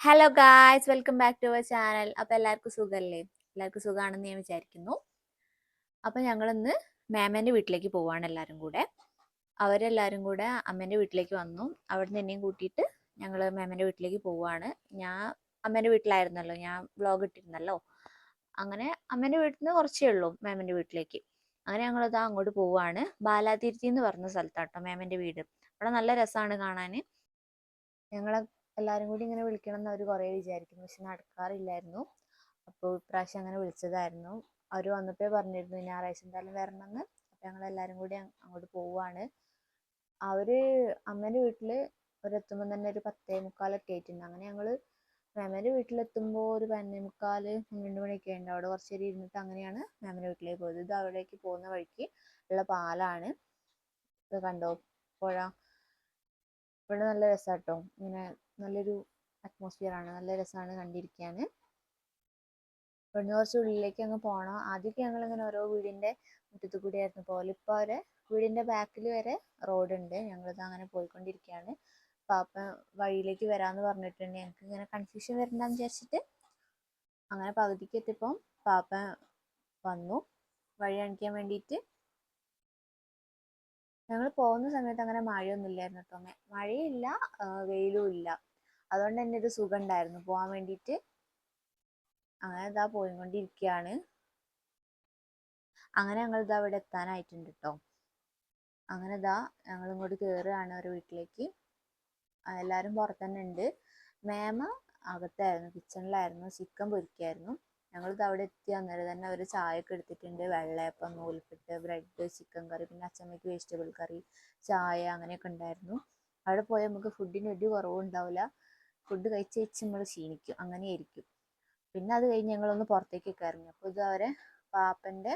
Hello guys, welcome back to our channel. അപ്പോൾ എല്ലാവർക്കും സുഖമല്ലേ? എല്ലാവർക്കും സുഖമാണെന്ന് ഞാൻ വിചാരിക്കുന്നു. അപ്പോൾ ഞങ്ങളിന്ന് മാമേൻ്റെ വീട്ടിലേക്ക് പോവാണ് എല്ലാവരും കൂടെ. അവരെല്ലാവരും കൂടെ അമ്മേൻ്റെ വീട്ടിലേക്ക് വന്നു. അവിടെ നിന്ന് എന്നെയും കൂട്ടിയിട്ട് ഞങ്ങൾ മാമേൻ്റെ വീട്ടിലേക്ക് പോവാണ്. ഞാൻ അമ്മേൻ്റെ വീട്ടിലായിരുന്നല്ലോ, ഞാൻ വ്ളോഗ് ഇട്ടിരുന്നല്ലോ. അങ്ങനെ അമ്മേൻ്റെ വീട്ടിൽ നിന്ന് കുറച്ചേ ഉള്ളൂ മാമേൻ്റെ വീട്ടിലേക്ക്. അങ്ങനെ ഞങ്ങളിതാ അങ്ങോട്ട് പോവാണ്. ബാലാതിരുത്തി എന്ന് പറഞ്ഞ സ്ഥലത്താട്ടോ മാമേൻ്റെ വീട്. അവിടെ നല്ല രസമാണ് കാണാൻ. ഞങ്ങളെ എല്ലാവരും കൂടി ഇങ്ങനെ വിളിക്കണം എന്ന് അവർ കുറേ വിചാരിക്കുന്നു, പക്ഷെ നടക്കാറില്ലായിരുന്നു. അപ്പോൾ ഇപ്രാവശ്യം അങ്ങനെ വിളിച്ചതായിരുന്നു. അവർ വന്നപ്പോൾ പറഞ്ഞിരുന്നു ഞായറാഴ്ച എന്തായാലും വരണമെന്ന്. അപ്പോൾ ഞങ്ങളെല്ലാവരും കൂടി അങ്ങോട്ട് പോവുകയാണ്. അവർ അമ്മേൻ്റെ വീട്ടിൽ ഒരെത്തുമ്പോൾ തന്നെ ഒരു 10:45 ആയിട്ടുണ്ട്. അങ്ങനെ ഞങ്ങൾ മാമേൻ്റെ വീട്ടിലെത്തുമ്പോൾ ഒരു 11:45 12 മണിയൊക്കെ ഉണ്ട്. അവിടെ കുറച്ച് നേരം ഇരുന്നിട്ട് അങ്ങനെയാണ് മാമേൻ്റെ വീട്ടിലേക്ക് പോയത്. ഇത് അവിടേക്ക് പോകുന്ന വഴിക്ക് ഉള്ള പാലാണ്. ഇത് കണ്ടോ പുഴ. ഇവിടെ നല്ല രസമാട്ടോ, ഇങ്ങനെ നല്ലൊരു അറ്റ്മോസ്ഫിയർ ആണ്, നല്ല രസമാണ് കണ്ടിരിക്കാൻ. ഇവിടുന്ന് കുറച്ച് ഉള്ളിലേക്ക് അങ്ങ് പോകണം. ആദ്യമൊക്കെ ഞങ്ങളിങ്ങനെ ഓരോ വീടിൻ്റെ മുറ്റത്ത് കൂടിയായിരുന്നു പോലെ. ഇപ്പോൾ അവരെ വീടിൻ്റെ ബാക്കിൽ വരെ റോഡുണ്ട്. ഞങ്ങളിത് അങ്ങനെ പോയിക്കൊണ്ടിരിക്കുകയാണ്. പാപ്പ വഴിയിലേക്ക് വരാമെന്ന് പറഞ്ഞിട്ടുണ്ട്. ഞങ്ങൾക്ക് ഇങ്ങനെ കൺഫ്യൂഷൻ വരണ്ടെന്ന് വിചാരിച്ചിട്ട് അങ്ങനെ പകുതിക്ക് എത്തിയപ്പോൾ പാപ്പ വന്നു വഴി കാണിക്കാൻ വേണ്ടിയിട്ട്. ഞങ്ങൾ പോകുന്ന സമയത്ത് അങ്ങനെ മഴയൊന്നും ഇല്ലായിരുന്നു കേട്ടോ. മഴയില്ല, വെയിലും ഇല്ല. അതുകൊണ്ട് തന്നെ ഇത് സുഖം ഉണ്ടായിരുന്നു പോകാൻ വേണ്ടിയിട്ട്. അങ്ങനെ ഇതാ പോയിക്കൊണ്ടിരിക്കുകയാണ്. അങ്ങനെ ഞങ്ങൾ ഇതാ ഇവിടെ എത്താനായിട്ടുണ്ട് കേട്ടോ. അങ്ങനെ ഇതാ ഞങ്ങൾ ഇങ്ങോട്ട് കയറുകയാണ് ഒരു വീട്ടിലേക്ക്. എല്ലാവരും പുറത്തുതന്നെ ഉണ്ട്. മേമ അകത്തായിരുന്നു, കിച്ചണിലായിരുന്നു, ചിക്കൻ പൊരിക്കായിരുന്നു. ഞങ്ങളിത് അവിടെ എത്തി അന്നേരം തന്നെ അവർ ചായ ഒക്കെ എടുത്തിട്ടുണ്ട്. വെള്ളയപ്പം, നൂൽപുട്ട്, ബ്രെഡ്, ചിക്കൻ കറി, പിന്നെ അച്ചമ്മയ്ക്ക് വെജിറ്റബിൾ കറി, ചായ അങ്ങനെയൊക്കെ ഉണ്ടായിരുന്നു. അവിടെ പോയാൽ നമുക്ക് ഫുഡിന് ഒരു കുറവും ഉണ്ടാവില്ല. ഫുഡ് കഴിച്ച് നമ്മൾ ക്ഷീണിക്കും, അങ്ങനെയായിരിക്കും. പിന്നെ അത് കഴിഞ്ഞ് ഞങ്ങളൊന്ന് പുറത്തേക്കൊക്കെ ഇറങ്ങി. അപ്പോൾ ഇത് അവരെ പാപ്പൻ്റെ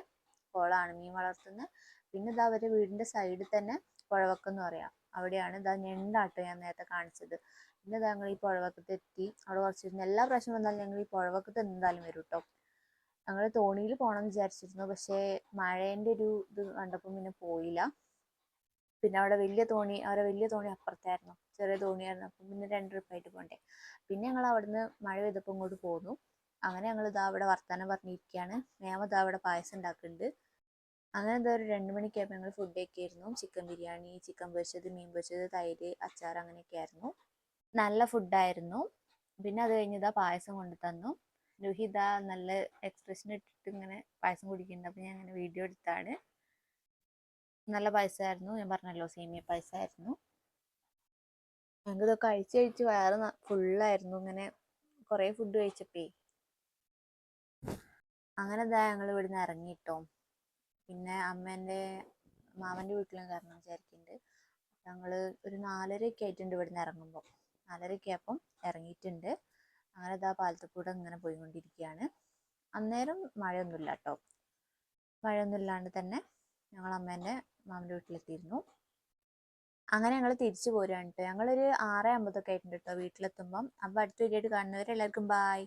കുളമാണ്, മീൻ വളർത്തുന്നത്. പിന്നെ ഇത് അവരുടെ വീടിൻ്റെ സൈഡിൽ തന്നെ പുഴവക്കെന്ന് പറയാം. അവിടെയാണ് ഇതാ ഞണ്ടാട്ടോ ഞാൻ നേരത്തെ കാണിച്ചത്. പിന്നെ ഇതാ ഞങ്ങൾ ഈ പുഴവക്കത്ത് എത്തി. അവിടെ കുറച്ചിരുന്നു. എല്ലാ പ്രാവശ്യം വന്നാലും ഞങ്ങൾ ഈ പുഴവക്കത്ത് എന്തായാലും വരും കേട്ടോ. ഞങ്ങൾ തോണിയിൽ പോകണമെന്ന് വിചാരിച്ചിരുന്നു, പക്ഷേ മഴേൻ്റെ ഒരു ഇത് കണ്ടപ്പോൾ പിന്നെ പോയില്ല. പിന്നെ അവിടെ വലിയ തോണി അപ്പുറത്തായിരുന്നു, ചെറിയ തോണിയായിരുന്നു. അപ്പം പിന്നെ 2 ട്രിപ്പായിട്ട് പോകണ്ടേ. പിന്നെ ഞങ്ങൾ അവിടുന്ന് മഴ പെയ്തപ്പോൾ ഇങ്ങോട്ട് പോന്നു. അങ്ങനെ ഞങ്ങൾ ഇതാ അവിടെ വർത്താനം പറഞ്ഞിരിക്കുകയാണ്. മേമ ഇതാ അവിടെ പായസം ഉണ്ടാക്കുന്നുണ്ട്. അങ്ങനെ എന്താ ഒരു 2 മണിക്കായപ്പോൾ ഞങ്ങൾ ഫുഡ് കഴിക്കായിരുന്നു. ചിക്കൻ ബിരിയാണി, ചിക്കൻ പൊരിച്ചത്, മീൻ പൊരിച്ചത്, തൈര്, അച്ചാർ അങ്ങനെയൊക്കെ ആയിരുന്നു. നല്ല ഫുഡായിരുന്നു. പിന്നെ അത് കഴിഞ്ഞതാ പായസം കൊണ്ട് തന്നു. രുഹിത നല്ല എക്സ്പ്രഷൻ ഇട്ടിട്ട് ഇങ്ങനെ പായസം കുടിക്കുന്നുണ്ട്. അപ്പം ഞാൻ അങ്ങനെ വീഡിയോ എടുത്താണ്. നല്ല പായസമായിരുന്നു, ഞാൻ പറഞ്ഞല്ലോ സേമിയ പായസമായിരുന്നു. ഞങ്ങൾക്ക് ഇതൊക്കെ കഴിച്ച് വയറ് ഫുള്ളായിരുന്നു. ഇങ്ങനെ കുറേ ഫുഡ് കഴിച്ചപ്പേ. അങ്ങനെ ഇതാ ഞങ്ങൾ ഇവിടുന്ന് ഇറങ്ങിട്ടോ. പിന്നെ മാമൻ്റെ വീട്ടിലും കയറണം വിചാരിക്കുന്നുണ്ട്. ഞങ്ങൾ ഒരു 4:30 ആയിട്ടുണ്ട് ഇവിടുന്ന് ഇറങ്ങുമ്പോൾ. 4:30 ആയപ്പം ഇറങ്ങിയിട്ടുണ്ട്. അങ്ങനെ ഇതാ പാലത്തുകൂടെ ഇങ്ങനെ പോയിക്കൊണ്ടിരിക്കുകയാണ്. അന്നേരം മഴയൊന്നുമില്ല കേട്ടോ. മഴയൊന്നും ഇല്ലാണ്ട് തന്നെ ഞങ്ങൾ മാമൻ്റെ വീട്ടിലെത്തിയിരുന്നു. അങ്ങനെ ഞങ്ങൾ തിരിച്ചു പോരുകയാണ് കേട്ടോ. ഞങ്ങളൊരു 6:50 ആയിട്ടുണ്ട് കേട്ടോ വീട്ടിലെത്തുമ്പം. അപ്പോൾ അടുത്ത വീഡിയോ ആയിട്ട് കാണുന്നവരെ എല്ലാവർക്കും ബായ്.